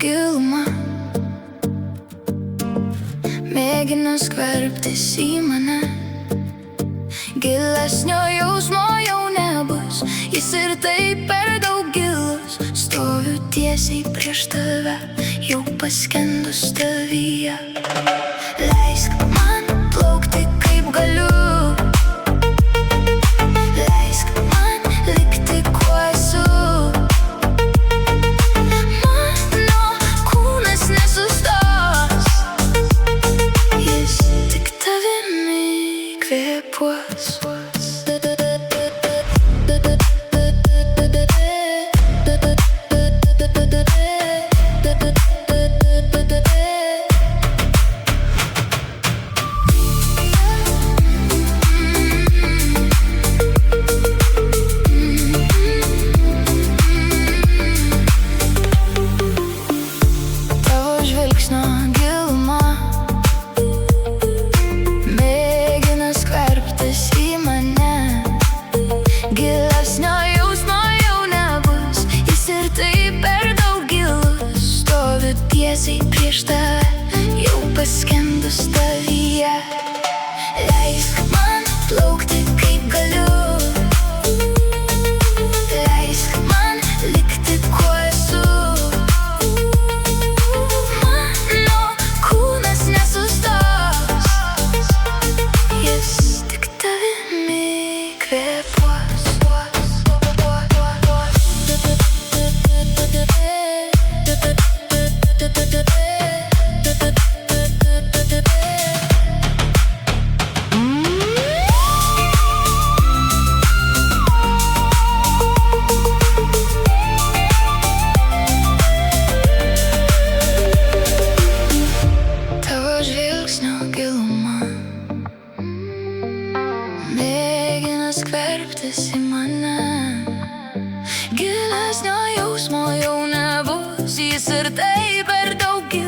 gilumą, mėgina skverbtis į mane. Gilesnio jausmo jau nebus, jis ir taip per daug gilus. Stoviu tiesiai prieš tave, jau paskendus tavyje. Leisk man plaukti kaip galiu, leisk man likti kuo esu. Mano kūnas nesustos, jis tik tavimi kvėpuos. Tiesiai prieš tave, jau paskendus tavyje. Leisk man plaukti kaip galiu, leisk man likti kuo esu. Mano kūnas nesustos, jis tik tavimi kvėpuos. Mėgina skverbtis į mane. Gilesnio jausmo jau nebus, jis ir taip per daug gilus.